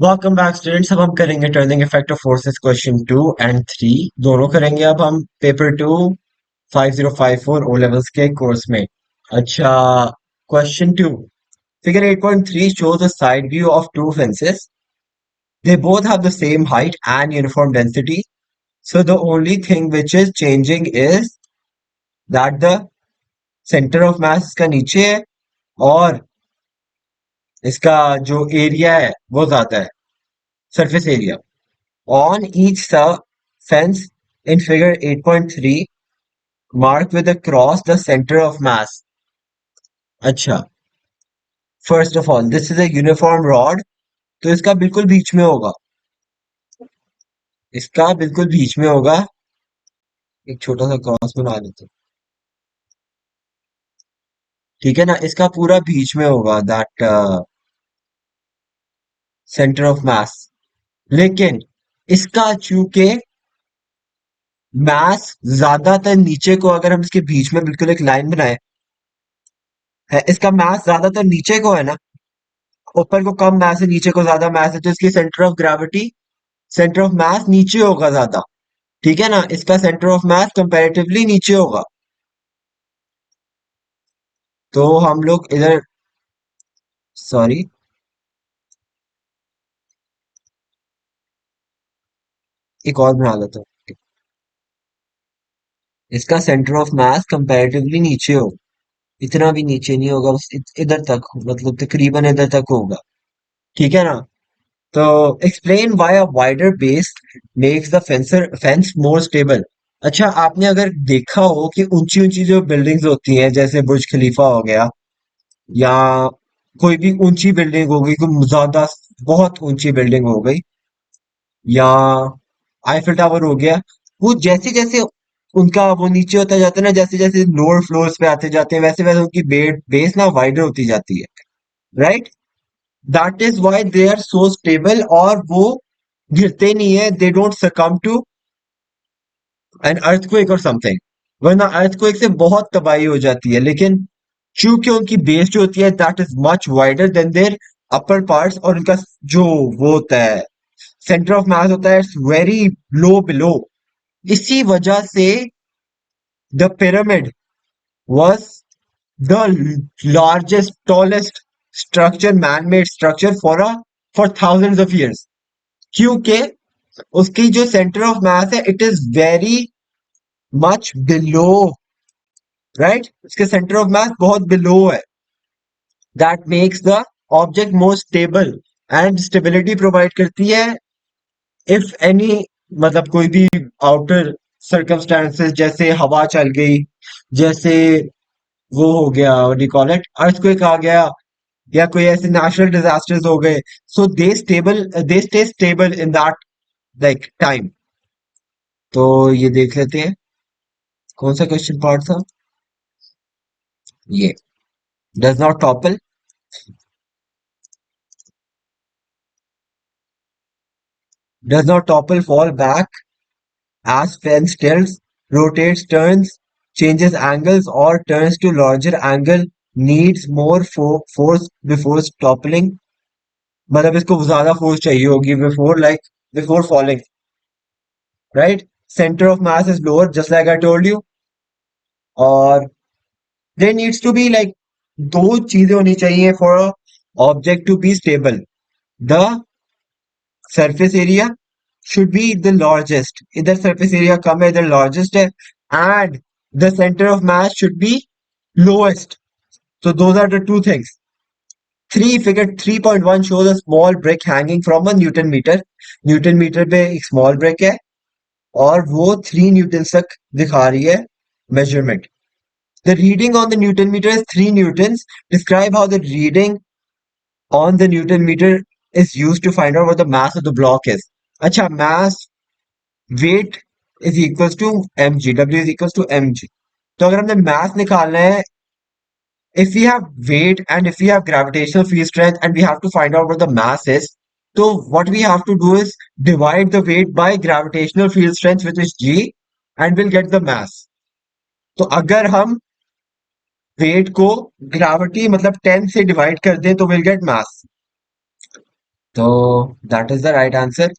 Welcome back students. अब हम करेंगे turning effect of forces question 2 और 3 दोनों करेंगे। अब हम पेपर 2 5054 ओ लेवल्स के कोर्स में। अच्छा, question 2। Figure 8.3 shows a side view of two fences. They both have the same height and uniform density. So the only thing which is changing is that the center of mass इसका नीचे है और इसका जो area है वो ज्यादा है, surface area. On each fence in figure 8.3, mark with a cross the center of mass. अच्छा, first of all, this is a uniform rod, तो इसका बिल्कुल बीच में होगा। इसका बिल्कुल बीच में होगा। एक छोटा सा क्रॉस बना देते हैं। ठीक है ना, इसका पूरा बीच में होगा दैट सेंटर ऑफ मास। लेकिन इसका चूंकि मास ज्यादातर नीचे को, अगर हम इसके बीच में बिल्कुल एक लाइन बनाए, है इसका मास ज्यादातर नीचे को है ना। ऊपर को कम मैस है, नीचे को ज्यादा मैस है, तो इसकी सेंटर ऑफ मास नीचे होगा ज्यादा। ठीक है ना, इसका सेंटर ऑफ मास कंपैरेटिवली नीचे होगा। तो हम लोग इधर, सॉरी, एक और बना लेता हूँ। इसका सेंटर ऑफ मास कंपैरेटिवली नीचे होगा। इतना भी नीचे नहीं होगा, बस इधर तक, मतलब तकरीबन इधर तक होगा। ठीक है ना। तो explain why a wider base makes the fence more stable. अच्छा, आपने अगर देखा हो कि ऊंची ऊंची जो बिल्डिंग्स होती हैं, जैसे बुर्ज खलीफा हो गया, या कोई भी ऊंची बिल्डिंग हो गई, कोई ज्यादा बहुत ऊंची बिल्डिंग हो गई, या आईफिल टावर हो गया, वो जैसे जैसे उनका वो नीचे होता जाता है ना, जैसे जैसे लोअर फ्लोर्स पे आते जाते हैं, वैसे वैसे उनकी बेस ना वाइडर होती जाती है। Right. That is why they are so stable, और वो गिरते नहीं है। They don't succumb to an earthquake और समथिंग, वरना अर्थक्वेक से बहुत तबाही हो जाती है। लेकिन क्योंकि उनकी बेस जो होती है that is much wider than their upper parts, और उनका जो वो होता है, सेंटर ऑफ मास होता है, इट्स वेरी लो बिलो। इसी वजह से the pyramid was the largest tallest structure, man made structure for thousands of years. क्योंकि उसकी जो सेंटर ऑफ मास है, it is very much below. Right, उसके सेंटर ऑफ मास बहुत बिलो है। That makes the object more stable, and stability provide करती है if any, मतलब कोई भी आउटर सर्कमस्टांसेस, जैसे हवा चल गई, जैसे वो हो गया, what do you call it, earthquake आ गया, या कोई ऐसे नेचुरल डिजास्टर्स हो गए। So they stay stable in that like time. तो ये देख लेते हैं कौन सा क्वेश्चन पार्ट था ये। Does not topple, fall back as fence tilts, rotates, turns, changes angles, or turns to larger angle, needs more force before toppling। मतलब इसको ज्यादा फोर्स चाहिए होगी before falling. Right, center of mass is lower just like I told you. और there needs to be like दो चीजें होनी चाहिए for object to be stable. The surface area should be the largest, इधर surface area कम है, इधर largest है, and the center of mass should be lowest. So those are the two things. Figure 3.1 shows a small brick hanging from a Newton meter. Newton meter पे एक small brick है, और वो 3 Newton तक दिखा रही है measurement. The reading on the Newton meter is 3 Newtons. Describe how the reading on the Newton meter is used to find out what the mass of the block is. अच्छा, mass, weight is equals to M G, W is equals to M G. तो अगर हमने mass निकालना है, if we have weight and if we have gravitational field strength and we have to find out what the mass is, तो what we have to do is divide the weight by gravitational field strength which is G, and will get the mass. तो अगर हम wait को gravity मतलब 10 से divide कर दें, तो विल गेट मास। तो that is the right answer.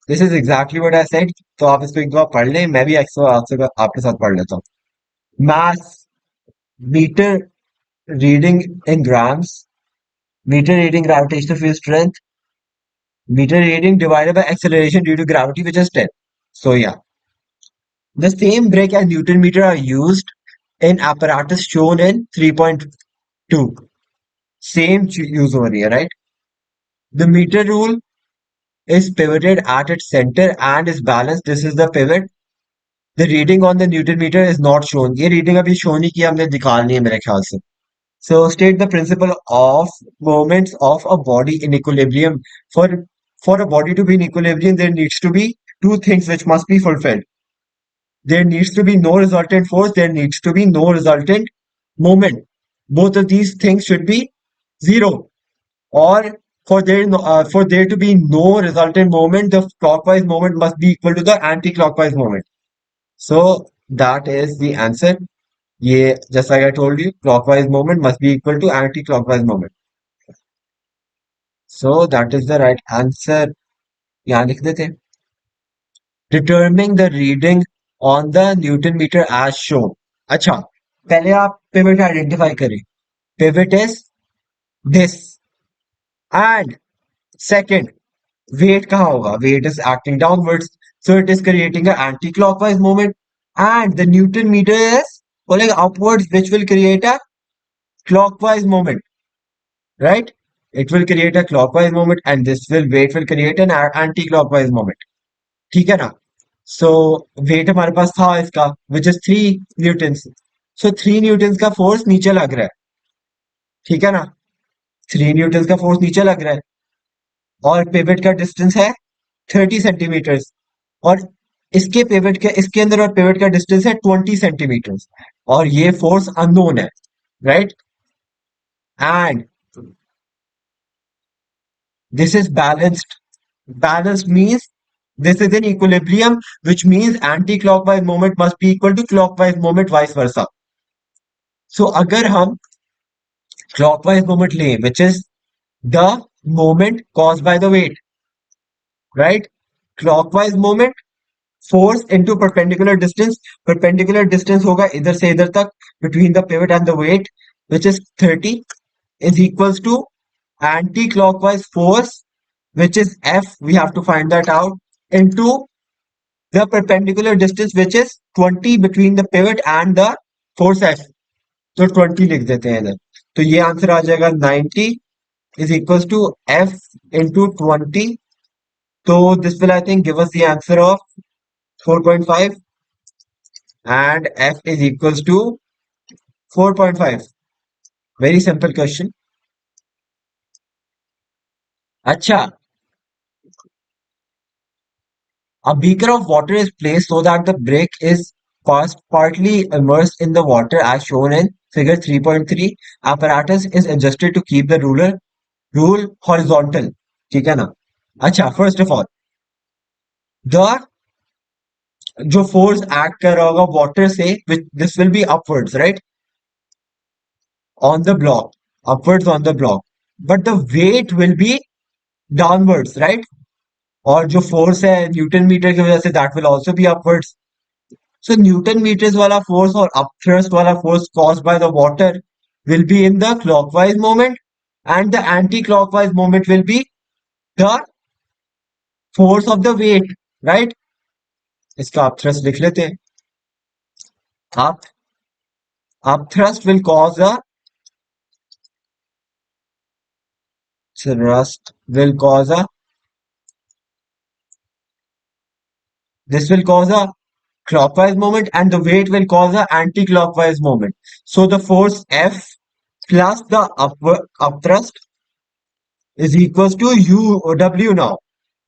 This is exactly what I said. तो आप इसको एक बार पढ़ लें, मैं भी इसको आपसे आपके साथ पढ़ लेता हूँ. Mass, meter reading in grams, meter reading gravitational field strength, meter reading divided by acceleration due to gravity, which is 10. So yeah, the same brake and Newton meter are used in apparatus shown in 3.2. Same use over here, right? The meter rule is pivoted at its center and is balanced. This is the pivot. The reading on the Newton meter is not shown. ये reading अभी show नहीं किया, हमने निकालनी है मेरे ख्याल से. So state the principle of moments of a body in equilibrium. For for a body to be in equilibrium, there needs to be two things which must be fulfilled. There needs to be no resultant force. There needs to be no resultant moment. Both of these things should be zero. Or for there to be no resultant moment, the clockwise moment must be equal to the anti-clockwise moment. So that is the answer. ये just like I told you, clockwise moment must be equal to anti-clockwise moment. So that is the right answer. यहाँ लिख देते हैं. Determining the reading on the Newton meter as shown. अच्छा, पहले आप pivot identify करें. Pivot is this. And second, weight कहाँ होगा? Weight is acting downwards. So it is creating an anti-clockwise moment. And the Newton meter is pulling upwards, which will create a clockwise moment, right? It will create a clockwise moment, and this will weight will create an anti-clockwise moment. ठीक है ना? So weight हमारे पास था इसका, which is 3 Newton's. So 3 Newton's का force नीचे लग रहा है. ठीक है ना? 3 न्यूटन्स का फोर्स नीचे लग रहा है. और पिवट का डिस्टेंस है 30 सेंटीमीटर्स. और इसके अंदर और पिवट का डिस्टेंस है 20 सेंटीमीटर्स. और ये फोर्स अननोन है, right? And this is balanced. Balanced means this is in equilibrium, which means anti-clockwise moment must be equal to clockwise moment, vice versa. So अगर हम clockwise moment लें, which is the moment caused by the weight, right? Clockwise moment, force into perpendicular distance. Perpendicular distance होगा इधर से इधर तक between the pivot and the weight, which is 30, is equals to anti-clockwise force, which is F. We have to find that out into the perpendicular distance, which is 20 between the pivot and the force F. तो 20 लिख देते हैं इधर. तो ये answer आ जाएगा 90 is equals to F into 20. So this will I think give us the answer of 4.5, and F is equals to 4.5. Very simple question. अच्छा, a beaker of water is placed so that the brick is partly immersed in the water as shown in figure 3.3. Apparatus is adjusted to keep the rule horizontal. ठीक है ना? अच्छा, first of all, the जो force act कर रहा होगा water से, this will be upwards, right? On the block, upwards on the block. But the weight will be downwards, right? और जो फोर्स है न्यूटन मीटर की वजह से, that will also be upwards. So Newton meters वाला force और upthrust वाला force caused by the water will be in the clockwise moment, and the anti-clockwise moment will be the force of the weight, right? इसका upthrust लिख लेते हैं. Up upthrust will cause a thrust will cause a this will cause a clockwise moment, and the weight will cause a anti-clockwise moment. So the force F plus the upthrust is equals to W now,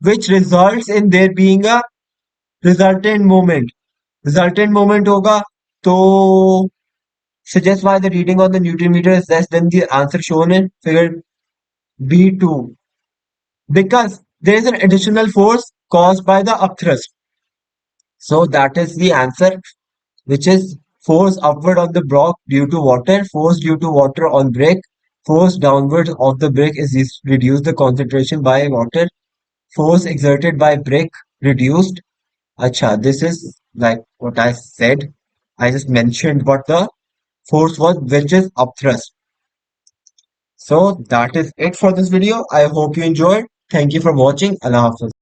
which results in there being a resultant moment. Resultant moment होगा तो suggest why the reading on the Newton meter is less than the answer shown in figure B2. Because there is an additional force caused by the upthrust. So that is the answer, which is force upward on the block due to water, force due to water on brake, Force downward of the brick is reduced the concentration by water. Force exerted by brick reduced. Acha, this is like what I said. I just mentioned what the force was, which is upthrust. So that is it for this video. I hope you enjoyed. Thank you for watching. Allah Hafiz.